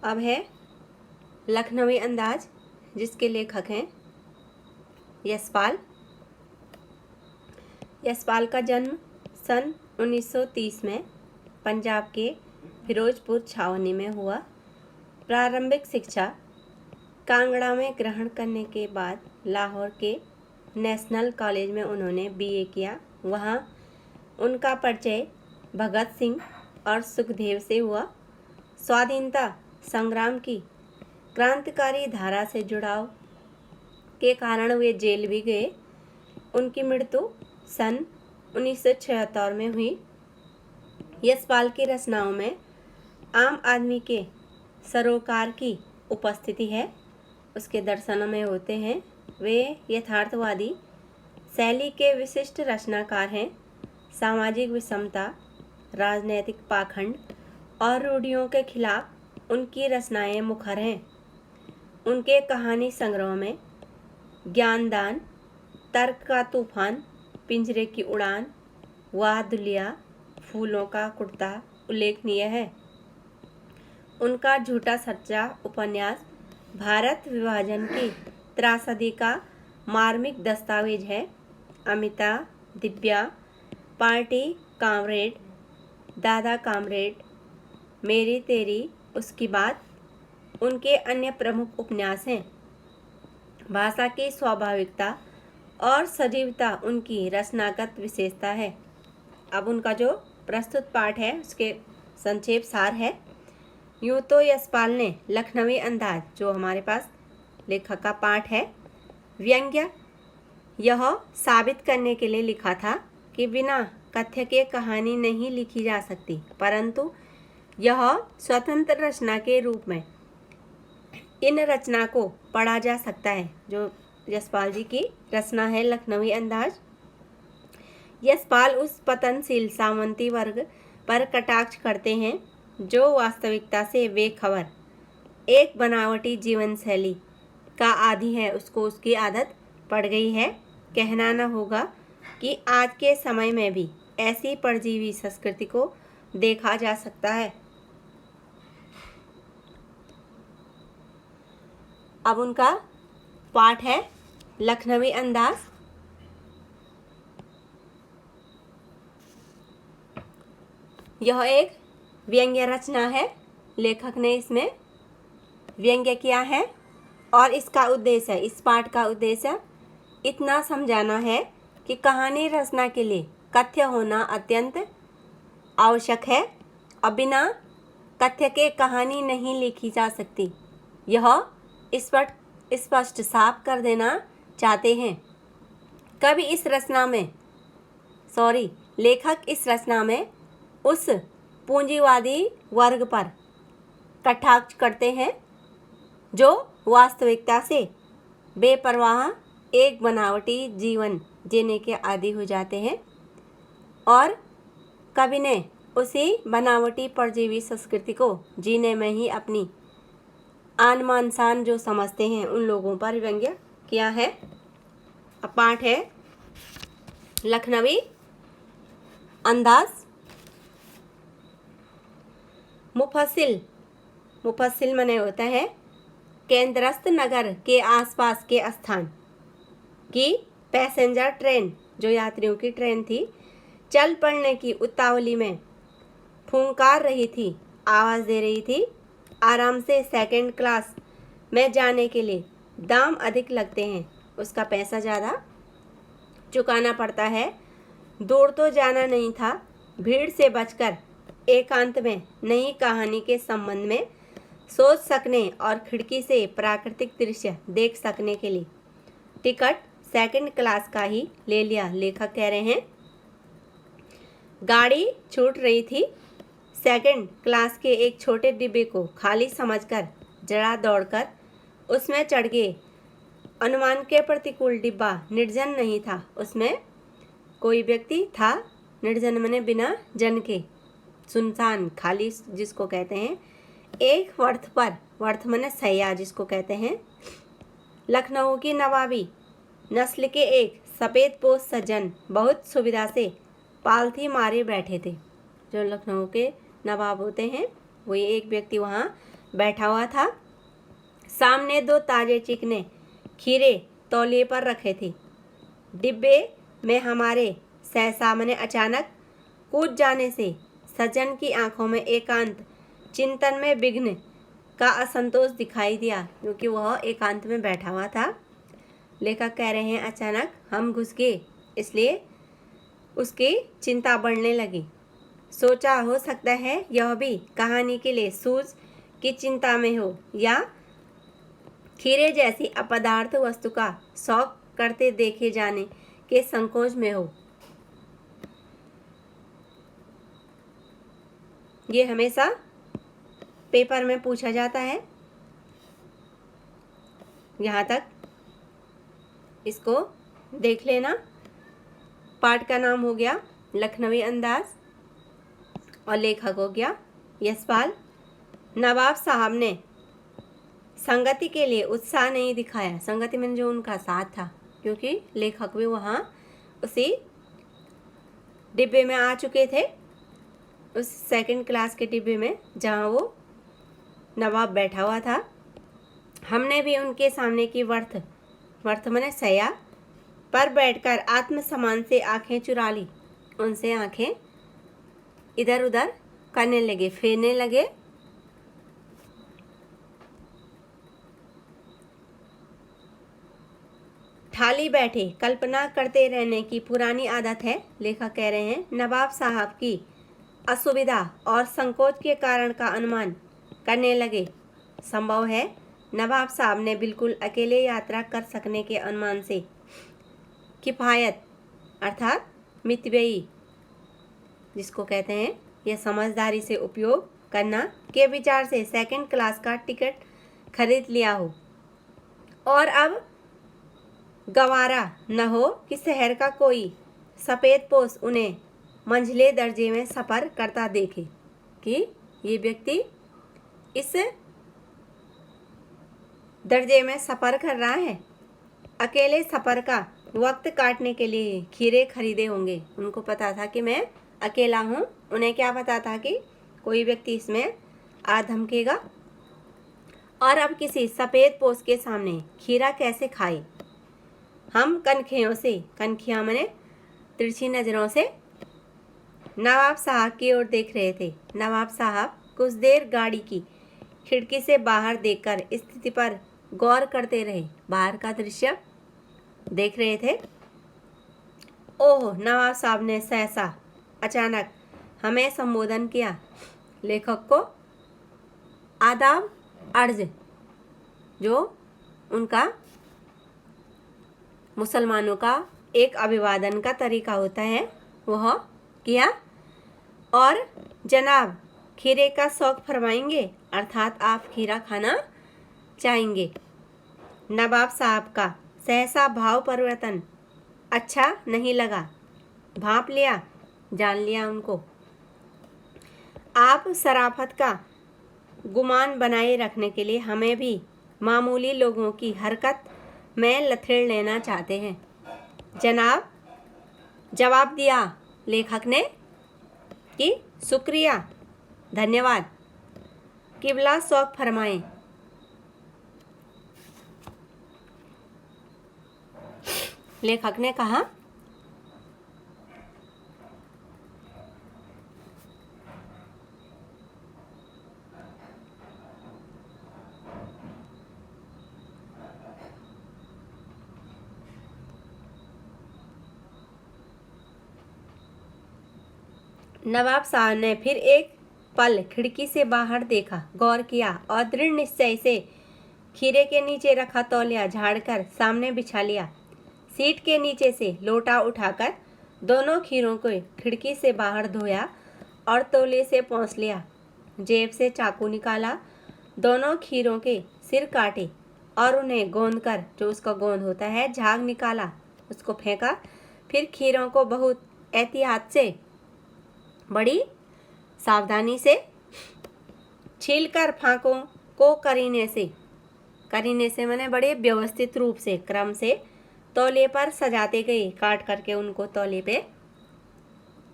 अब है लखनवी अंदाज, जिसके लेखक हैं यशपाल। यशपाल का जन्म सन 1930 में पंजाब के फिरोजपुर छावनी में हुआ। प्रारंभिक शिक्षा कांगड़ा में ग्रहण करने के बाद लाहौर के नेशनल कॉलेज में उन्होंने बीए किया। वहाँ उनका परिचय भगत सिंह और सुखदेव से हुआ। स्वाधीनता संग्राम की क्रांतिकारी धारा से जुड़ाव के कारण वे जेल भी गए। उनकी मृत्यु सन 1976 में हुई। यशपाल की रचनाओं में आम आदमी के सरोकार की उपस्थिति है। उसके दर्शनों में होते हैं। वे यथार्थवादी शैली के विशिष्ट रचनाकार हैं। सामाजिक विषमता, राजनैतिक पाखंड और रूढ़ियों के खिलाफ उनकी रचनाएं मुखर हैं। उनके कहानी संग्रह में ज्ञानदान, तर्क का तूफान, पिंजरे की उड़ान, वाह दुलिया, फूलों का कुर्ता उल्लेखनीय है। उनका झूठा सच्चा उपन्यास भारत विभाजन की त्रासदी का मार्मिक दस्तावेज है। अमिता, दिव्या, पार्टी कामरेड, दादा कामरेड, मेरी तेरी, उसकी बात उनके अन्य प्रमुख उपन्यास हैं। भाषा की स्वाभाविकता और सजीवता उनकी रचनागत विशेषता है। अब उनका जो प्रस्तुत पाठ है उसके संक्षेप सार है। यूँ तो यशपाल ने लखनवी अंदाज, जो हमारे पास लेखक का पाठ है, व्यंग्य यह साबित करने के लिए लिखा था कि बिना कथ्य के कहानी नहीं लिखी जा सकती, परंतु यह स्वतंत्र रचना के रूप में इन रचना को पढ़ा जा सकता है। जो यशपाल जी की रचना है लखनवी अंदाज। यशपाल उस पतनशील सामंती वर्ग पर कटाक्ष करते हैं जो वास्तविकता से बेखबर, एक बनावटी जीवन शैली का आदी है। उसको उसकी आदत पड़ गई है। कहना न होगा कि आज के समय में भी ऐसी परजीवी संस्कृति को देखा जा सकता है। अब उनका पाठ है लखनवी अंदाज। यह एक व्यंग्य रचना है। लेखक ने इसमें व्यंग्य किया है और इसका उद्देश्य है, इस पाठ का उद्देश्य इतना समझाना है कि कहानी रचना के लिए कथ्य होना अत्यंत आवश्यक है और बिना कथ्य के कहानी नहीं लिखी जा सकती। यह स्पष्ट साफ कर देना चाहते हैं। लेखक इस रचना में उस पूंजीवादी वर्ग पर कटाक्ष करते हैं जो वास्तविकता से बेपरवाह, एक बनावटी जीवन जीने के आदी हो जाते हैं और कवि ने उसी बनावटी परजीवी संस्कृति को जीने में ही अपनी आन मान शान जो समझते हैं उन लोगों पर व्यंग्य किया है। अब पाठ है लखनवी अंदाज। मुफस्सिल माने होता है केंद्रस्थ नगर के आसपास के स्थान की पैसेंजर ट्रेन, जो यात्रियों की ट्रेन थी, चल पड़ने की उतावली में फुंकार रही थी, आवाज़ दे रही थी। आराम से सेकंड क्लास में जाने के लिए दाम अधिक लगते हैं, उसका पैसा ज़्यादा चुकाना पड़ता है। दूर तो जाना नहीं था, भीड़ से बचकर एकांत में नई कहानी के संबंध में सोच सकने और खिड़की से प्राकृतिक दृश्य देख सकने के लिए टिकट सेकंड क्लास का ही ले लिया। लेखक कह रहे हैं गाड़ी छूट रही थी। सेकंड क्लास के एक छोटे डिब्बे को खाली समझकर जरा दौड़कर उसमें चढ़ गए। अनुमान के प्रतिकूल डिब्बा निर्जन नहीं था, उसमें कोई व्यक्ति था। निर्जन माने बिना जन के, सुनसान, खाली जिसको कहते हैं। एक वर्थ माने सैया जिसको कहते हैं। लखनऊ की नवाबी नस्ल के एक सफ़ेद पोश सज्जन बहुत सुविधा से पालथी मारे बैठे थे। जो लखनऊ के नवाब होते हैं वही एक व्यक्ति वहाँ बैठा हुआ था। सामने 2 ताजे चिकने खीरे तौलिए पर रखे थे। डिब्बे में हमारे सहसामने अचानक कूद जाने से सज्जन की आंखों में एकांत चिंतन में विघ्न का असंतोष दिखाई दिया, क्योंकि वह एकांत में बैठा हुआ था। लेखक कह रहे हैं अचानक हम घुस गए, इसलिए उसकी चिंता बढ़ने लगी। सोचा हो सकता है यह भी कहानी के लिए सूझ की चिंता में हो, या खीरे जैसी अपदार्थ वस्तु का शौक करते देखे जाने के संकोच में हो। ये हमेशा पेपर में पूछा जाता है। यहाँ तक इसको देख लेना। पाठ का नाम हो गया लखनवी अंदाज और लेखक हो गया यशपाल। नवाब साहब ने संगति के लिए उत्साह नहीं दिखाया। संगति में जो उनका साथ था, क्योंकि लेखक भी वहाँ उसी डिब्बे में आ चुके थे, उस सेकंड क्लास के डिब्बे में जहाँ वो नवाब बैठा हुआ था। हमने भी उनके सामने की वर्थ मने सया पर बैठकर आत्मसम्मान से आंखें चुरा ली। उनसे आंखें इधर उधर करने लगे, फेरने लगे। थाली बैठे कल्पना करते रहने की पुरानी आदत है। लेखक कह रहे हैं नवाब साहब की असुविधा और संकोच के कारण का अनुमान करने लगे। संभव है नवाब साहब ने बिल्कुल अकेले यात्रा कर सकने के अनुमान से किफायत अर्थात मितव्ययी, जिसको कहते हैं यह समझदारी से उपयोग करना के विचार से सेकंड क्लास का टिकट खरीद लिया हो, और अब गवारा न हो कि शहर का कोई सफ़ेद पोश उन्हें मंझले दर्जे में सफ़र करता देखे, कि ये व्यक्ति इस दर्जे में सफ़र कर रहा है। अकेले सफ़र का वक्त काटने के लिए खीरे खरीदे होंगे। उनको पता था कि मैं अकेला हूँ। उन्हें क्या पता था कि कोई व्यक्ति इसमें आ धमकेगा, और अब किसी सफ़ेद पोश के सामने खीरा कैसे खाए। हम कनखियों से, कनखियाँ मने तिरछी नज़रों से नवाब साहब की ओर देख रहे थे। नवाब साहब कुछ देर गाड़ी की खिड़की से बाहर देखकर स्थिति पर गौर करते रहे। बाहर का दृश्य देख रहे थे। ओह, नवाब साहब ने सहसा अचानक हमें संबोधन किया। लेखक को आदाब अर्ज, जो उनका मुसलमानों का एक अभिवादन का तरीका होता है, वह किया। और जनाब खीरे का शौक फरमाएंगे, अर्थात आप खीरा खाना चाहेंगे। नवाब साहब का सहसा भाव परिवर्तन अच्छा नहीं लगा। भांप लिया, जान लिया उनको। आप शराफत का गुमान बनाए रखने के लिए हमें भी मामूली लोगों की हरकत में लथेड़ लेना चाहते हैं। जनाब, जवाब दिया लेखक ने कि शुक्रिया, धन्यवाद, किबला शौक फरमाएं। लेखक ने कहा नवाब साहब ने फिर एक पल खिड़की से बाहर देखा, गौर किया और दृढ़ निश्चय से खीरे के नीचे रखा तौलिया झाड़कर सामने बिछा लिया। सीट के नीचे से लोटा उठाकर दोनों खीरों को खिड़की से बाहर धोया और तौलिए से पोंछ लिया। जेब से चाकू निकाला, दोनों खीरों के सिर काटे और उन्हें गोंद कर, जो उसका गोंद होता है, झाग निकाला, उसको फेंका। फिर खीरों को बहुत एहतियात से, बड़ी सावधानी से छीलकर फांकों को करीने से मैंने बड़े व्यवस्थित रूप से, क्रम से तौलिए पर सजाते गए। काट करके उनको तौलिए पे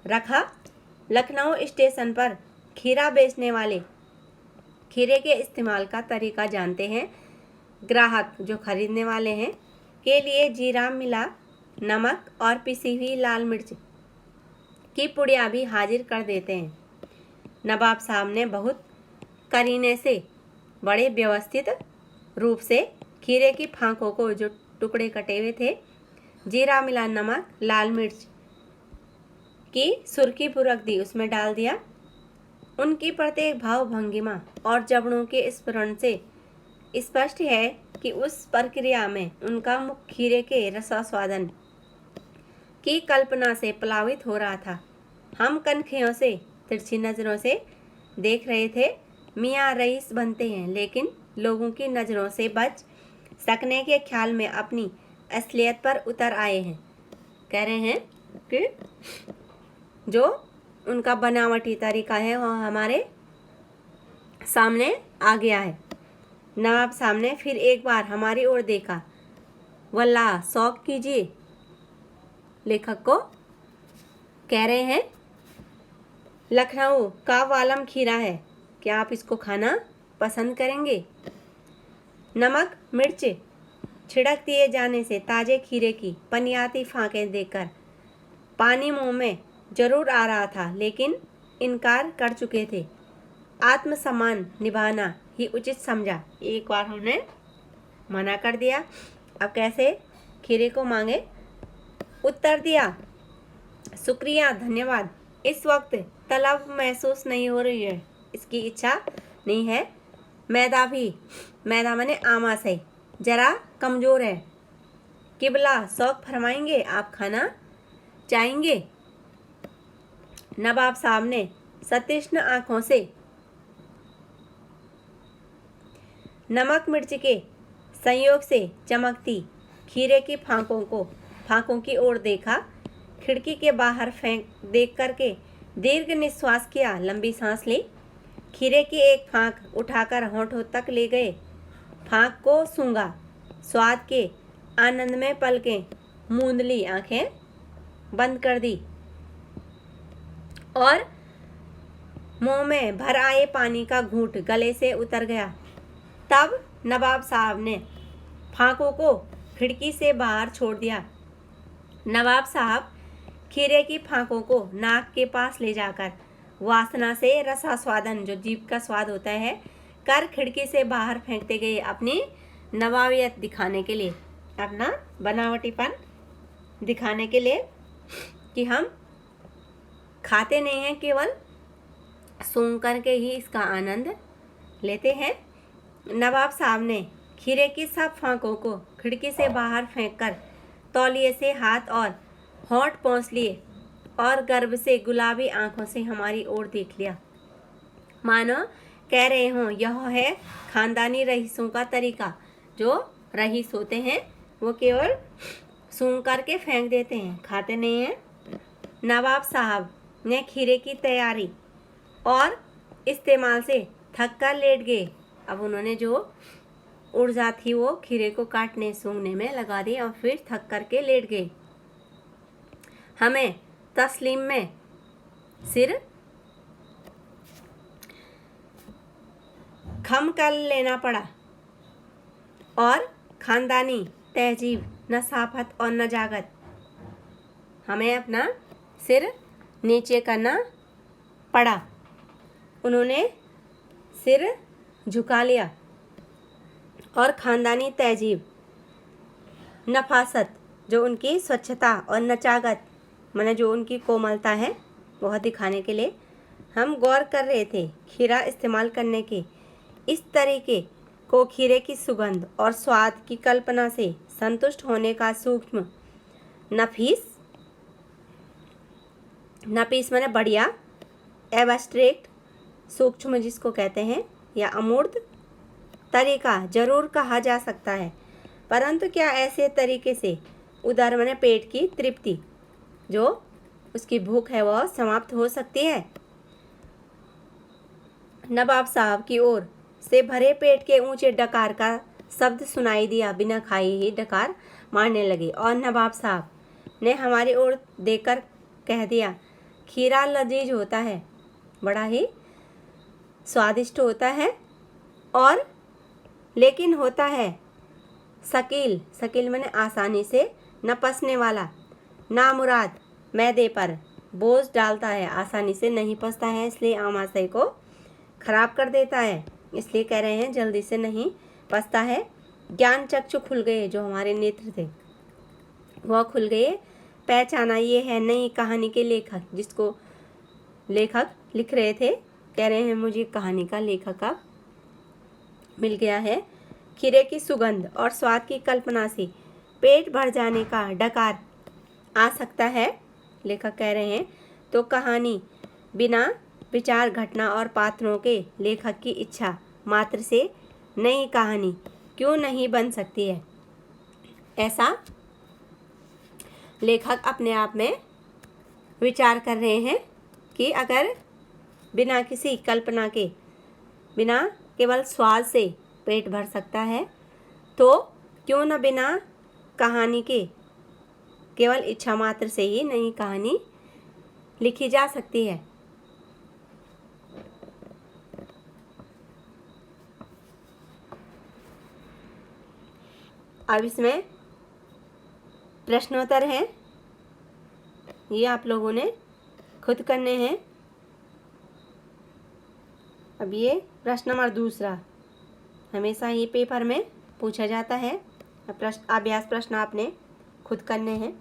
रखा। लखनऊ स्टेशन पर खीरा बेचने वाले खीरे के इस्तेमाल का तरीका जानते हैं। ग्राहक जो खरीदने वाले हैं के लिए जीरा मिला, नमक और पिसी हुई लाल मिर्च की पुड़िया भी हाजिर कर देते हैं। नवाब साहब ने बहुत करीने से बड़े व्यवस्थित रूप से खीरे की फांकों को जो टुकड़े कटे हुए थे, जीरा मिला, नमक, लाल मिर्च की सुर्खी पूरक दी, उसमें डाल दिया। उनकी प्रत्येक भाव भंगिमा और जबड़ों के स्मरण से स्पष्ट है कि उस प्रक्रिया में उनका मुख खीरे के रसास्वादन की कल्पना से प्लावित हो रहा था। हम कनखियों से तिरछी नज़रों से देख रहे थे। मियाँ रईस बनते हैं लेकिन लोगों की नज़रों से बच सकने के ख्याल में अपनी असलियत पर उतर आए हैं। कह रहे हैं कि जो उनका बनावटी तरीका है वह हमारे सामने आ गया है। नवाब साहब ने फिर एक बार हमारी ओर देखा। वल्लाह शौक कीजिए, लेखक को कह रहे हैं, लखनऊ का वालम खीरा है, क्या आप इसको खाना पसंद करेंगे? नमक मिर्च छिड़क दिए जाने से ताजे खीरे की पनियाती फांकें देखकर पानी मुंह में जरूर आ रहा था, लेकिन इनकार कर चुके थे। आत्मसम्मान निभाना ही उचित समझा। एक बार हमने मना कर दिया, अब कैसे खीरे को मांगे? उत्तर दिया, शुक्रिया, धन्यवाद, इस वक्त तलब महसूस नहीं हो रही है, इसकी इच्छा नहीं है। मैदा मैंने आमाशय जरा कमज़ोर है। किबला शौक फरमाएंगे, आप खाना चाहेंगे? नवाब साहब ने सतृष्ण आंखों से नमक मिर्च के संयोग से चमकती खीरे की फांकों की ओर देखा। खिड़की के बाहर फेंक देख करके दीर्घ निश्वास किया, लंबी सांस ली। खीरे की एक फांक उठाकर होंठों तक ले गए, फांक को सूंघा, स्वाद के आनंद में पलकें मूंद ली, आंखें बंद कर दी और मुंह में भर आए पानी का घूंट गले से उतर गया। तब नवाब साहब ने फांकों को खिड़की से बाहर छोड़ दिया। नवाब साहब खीरे की फांकों को नाक के पास ले जाकर वासना से रसास्वादन, जो जीभ का स्वाद होता है, कर खिड़की से बाहर फेंकते गए, अपनी नवाबियत दिखाने के लिए, अपना बनावटीपन दिखाने के लिए कि हम खाते नहीं हैं, केवल सूंघ करके ही इसका आनंद लेते हैं। नवाब साहब ने खीरे की सब फांकों को खिड़की से बाहर फेंककर तौलिए से हाथ और होंठ पोंछ लिए और गर्व से गुलाबी आंखों से हमारी ओर देख लिया, मानो कह रहे हों, यह है खानदानी रईसों का तरीका। जो रईस होते हैं वो केवल सूंघ करके फेंक देते हैं, खाते नहीं हैं। नवाब साहब ने खीरे की तैयारी और इस्तेमाल से थक कर लेट गए। अब उन्होंने जो ऊर्जा थी वो खीरे को काटने सूंघने में लगा दी और फिर थक करके लेट गए। हमें तस्लीम में सिर खम कर लेना पड़ा और खानदानी तहजीब, नसाफत और नजाकत, हमें अपना सिर नीचे करना पड़ा। उन्होंने सिर झुका लिया और खानदानी तहजीब, नफासत, जो उनकी स्वच्छता और नचागत, माने जो उनकी कोमलता है, वह दिखाने के लिए हम गौर कर रहे थे। खीरा इस्तेमाल करने के इस तरीके को खीरे की सुगंध और स्वाद की कल्पना से संतुष्ट होने का सूक्ष्म नफीस माने बढ़िया, एब्स्ट्रैक्ट सूक्ष्म जिसको कहते हैं, या अमूर्त तरीका जरूर कहा जा सकता है। परंतु क्या ऐसे तरीके से उदर माने पेट की तृप्ति, जो उसकी भूख है, वह समाप्त हो सकती है? नवाब साहब की ओर से भरे पेट के ऊंचे डकार का शब्द सुनाई दिया। बिना खाए ही डकार मारने लगे और नवाब साहब ने हमारी ओर देखकर कह दिया, खीरा लजीज होता है, बड़ा ही स्वादिष्ट होता है, और लेकिन होता है शकील, शकील माने आसानी से न पसने वाला, नामुराद मैदे पर बोझ डालता है, आसानी से नहीं पचता है, इसलिए आमाशय को खराब कर देता है, इसलिए कह रहे हैं जल्दी से नहीं पचता है। ज्ञान चक्षु खुल गए, जो हमारे नेत्र थे वह खुल गए। पहचाना, ये है नई कहानी के लेखक, जिसको लेखक लिख रहे थे, कह रहे हैं मुझे कहानी का लेखक अब मिल गया है। खीरे की सुगंध और स्वाद की कल्पना से पेट भर जाने का डकार आ सकता है, लेखक कह रहे हैं। तो कहानी बिना विचार, घटना और पात्रों के लेखक की इच्छा मात्र से नई कहानी क्यों नहीं बन सकती है। ऐसा लेखक अपने आप में विचार कर रहे हैं कि अगर बिना किसी कल्पना के, बिना केवल स्वाद से पेट भर सकता है, तो क्यों न बिना कहानी के केवल इच्छा मात्र से ही नई कहानी लिखी जा सकती है। अब इसमें प्रश्नोत्तर हैं, ये आप लोगों ने खुद करने हैं। अब ये प्रश्न नंबर 2 हमेशा ही पेपर में पूछा जाता है। अभ्यास प्रश्न आपने खुद करने हैं।